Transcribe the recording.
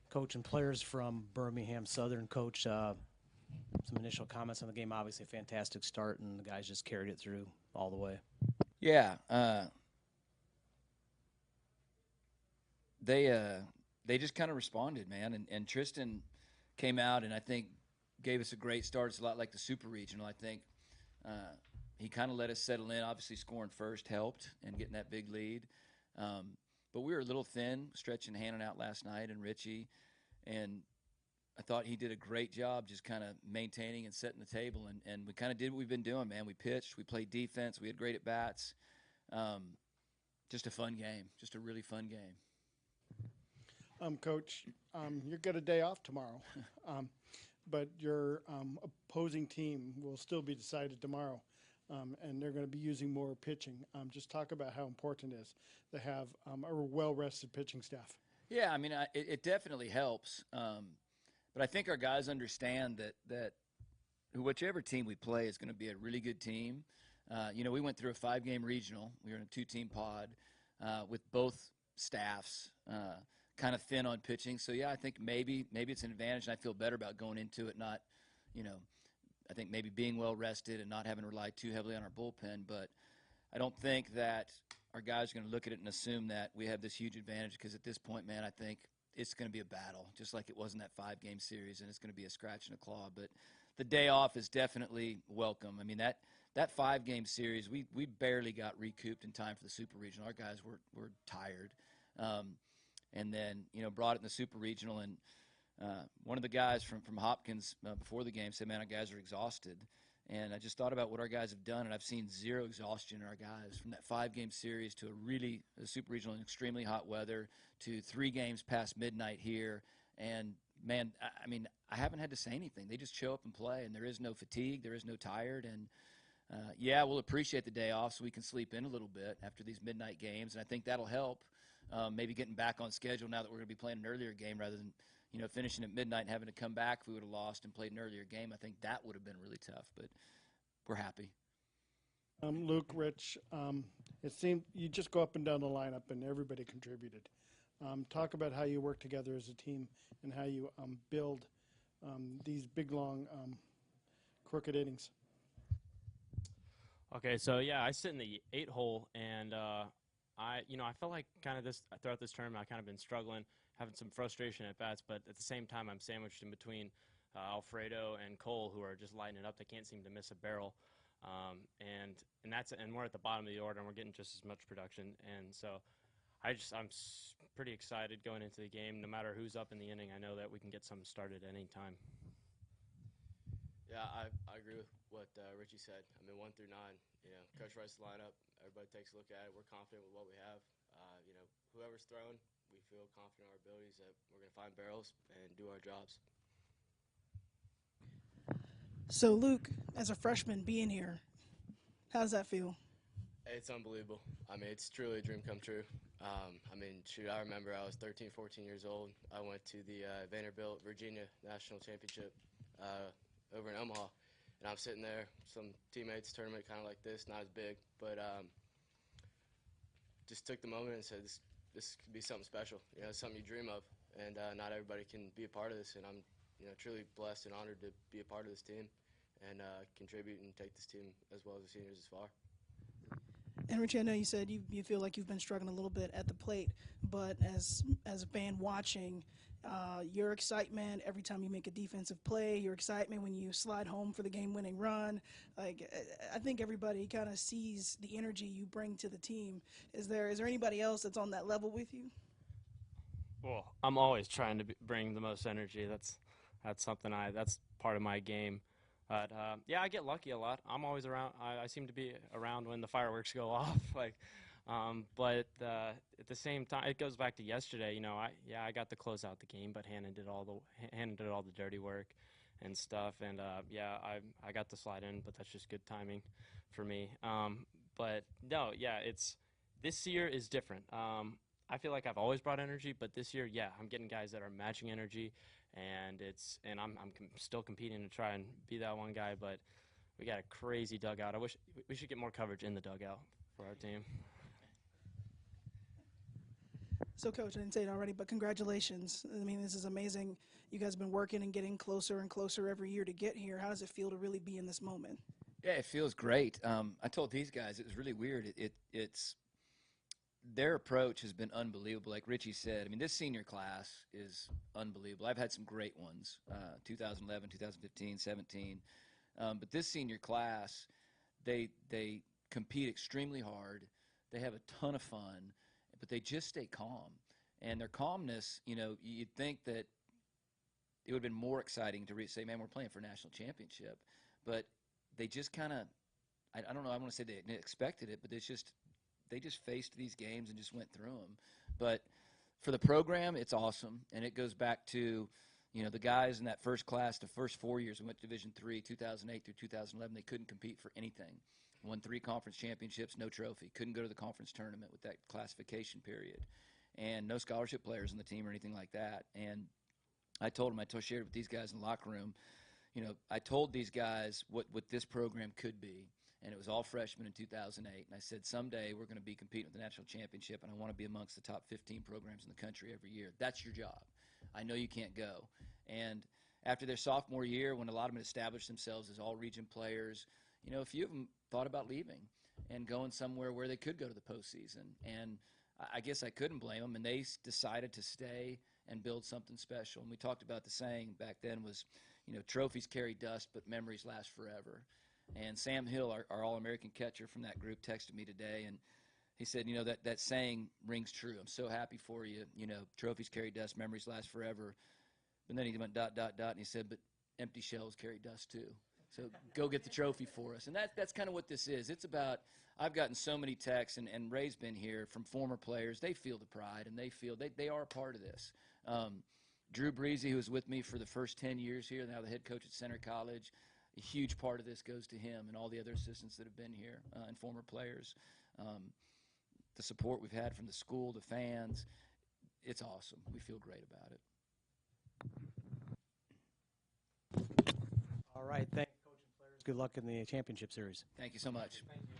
Coach, and players from Birmingham Southern, Coach, some initial comments on the game. Obviously, a fantastic start, and the guys just carried it through all the way. Yeah, they just kind of responded, man. And Tristan came out and I think gave us a great start. It's a lot like the Super Regional. I think he kind of let us settle in. Obviously, scoring first helped and getting that big lead. But we were a little thin, stretching Hannon out last night and Richie. And I thought he did a great job just kind of maintaining and setting the table. And we kind of did what we've been doing, man. We pitched, we played defense, we had great at-bats. Just a fun game, just a really fun game. Coach, you get a day off tomorrow, but your opposing team will still be decided tomorrow, and they're going to be using more pitching. Just talk about how important it is to have a well-rested pitching staff. Yeah, I mean, it definitely helps. But I think our guys understand that whichever team we play is going to be a really good team. We went through a 5-game regional. We were in a 2-team pod with both staffs, kind of thin on pitching. So, yeah, I think maybe it's an advantage, and I feel better about going into it not, I think maybe being well rested and not having to rely too heavily on our bullpen. But I don't think that our guys are going to look at it and assume that we have this huge advantage because at this point, man, I think it's going to be a battle, just like it was in that 5-game series, and it's going to be a scratch and a claw. But the day off is definitely welcome. I mean, that 5-game series, we barely got recouped in time for the Super Regional. Our guys were tired. And then, brought it in the Super Regional. And one of the guys from Hopkins before the game said, man, our guys are exhausted. And I just thought about what our guys have done, and I've seen zero exhaustion in our guys from that 5-game series to a Super Regional in extremely hot weather to 3 games past midnight here. And, man, I mean, I haven't had to say anything. They just show up and play, and there is no fatigue. There is no tired. And, yeah, we'll appreciate the day off so we can sleep in a little bit after these midnight games, and I think that'll help. Maybe getting back on schedule now that we're going to be playing an earlier game rather than, finishing at midnight and having to come back if we would have lost and played an earlier game. I think that would have been really tough, but we're happy. Luke, Rich, it seemed you just go up and down the lineup and everybody contributed. Talk about how you work together as a team and how you build these big, long, crooked innings. Okay, so yeah, I sit in the 8-hole, and I felt like kind of throughout this tournament, I kind of been struggling, having some frustration at bats, but at the same time, I'm sandwiched in between Alfredo and Cole, who are just lighting it up. They can't seem to miss a barrel, and we're at the bottom of the order, and we're getting just as much production. And so, I'm pretty excited going into the game. No matter who's up in the inning, I know that we can get something started at any time. Yeah, I agree with what Richie said. I mean, 1 through 9, Coach writes the lineup. Everybody takes a look at it. We're confident with what we have. Whoever's thrown, we feel confident in our abilities that we're going to find barrels and do our jobs. So, Luke, as a freshman being here, how does that feel? It's unbelievable. I mean, it's truly a dream come true. I remember I was 13, 14 years old. I went to the Vanderbilt, Virginia National Championship over in Omaha. And I'm sitting there, some teammates, tournament kind of like this, not as big, but just took the moment and said, this could be something special. It's something you dream of, and not everybody can be a part of this. And I'm, truly blessed and honored to be a part of this team and contribute and take this team as well as the seniors as far. And Richie, I know you said you feel like you've been struggling a little bit at the plate, but as a fan watching, your excitement every time you make a defensive play, your excitement when you slide home for the game-winning run, like I think everybody kind of sees the energy you bring to the team. Is there anybody else that's on that level with you? Well, I'm always trying to bring the most energy. That's something that's part of my game. But yeah, I get lucky a lot. I'm always around. I seem to be around when the fireworks go off. But at the same time, it goes back to yesterday. I got to close out the game, but Hannah did all the dirty work and stuff. And I got to slide in, but that's just good timing for me. But no, yeah, this year is different. I feel like I've always brought energy, but this year, yeah, I'm getting guys that are matching energy, and I'm still competing to try and be that one guy. But we got a crazy dugout. I wish we should get more coverage in the dugout for our team. So, Coach, I didn't say it already, but congratulations. I mean, this is amazing. You guys have been working and getting closer and closer every year to get here. How does it feel to really be in this moment? Yeah, it feels great. I told these guys it was really weird. It's their approach has been unbelievable. Like Richie said, I mean, this senior class is unbelievable. I've had some great ones, 2011, 2015, 17. But this senior class, they compete extremely hard. They have a ton of fun, but they just stay calm. And their calmness, you know, you'd think that it would have been more exciting to say, man, we're playing for a national championship. But they just kind of, I don't know, I want to say they expected it, but they just faced these games and just went through them. But for the program, it's awesome. And it goes back to, you know, the guys in that first class, the first 4 years we went to Division III, 2008 through 2011, they couldn't compete for anything. Won 3 conference championships, no trophy. Couldn't go to the conference tournament with that classification period. And no scholarship players on the team or anything like that. And I told them, shared with these guys in the locker room, you know, I told these guys what this program could be. And it was all freshmen in 2008. And I said, someday we're going to be competing with the national championship, and I want to be amongst the top 15 programs in the country every year. That's your job. I know you can't go. And after their sophomore year, when a lot of them had established themselves as all-region players, you know, a few of them thought about leaving and going somewhere where they could go to the postseason. And I guess I couldn't blame them, and they decided to stay and build something special. And we talked about the saying back then was, you know, trophies carry dust, but memories last forever. And Sam Hill, our All-American catcher from that group, texted me today, and he said, you know, that saying rings true. I'm so happy for you. You know, trophies carry dust, memories last forever. And then he went ... and he said, but empty shells carry dust too. So go get the trophy for us. And that's kind of what this is. It's about, I've gotten so many texts, and Ray's been here, from former players. They feel the pride, and they feel they are a part of this. Drew Breezy, who was with me for the first 10 years here, now the head coach at Center College, a huge part of this goes to him and all the other assistants that have been here and former players. The support we've had from the school, the fans, it's awesome. We feel great about it. All right, thank you, Coach and players. Good luck in the championship series. Thank you so much. Thank you.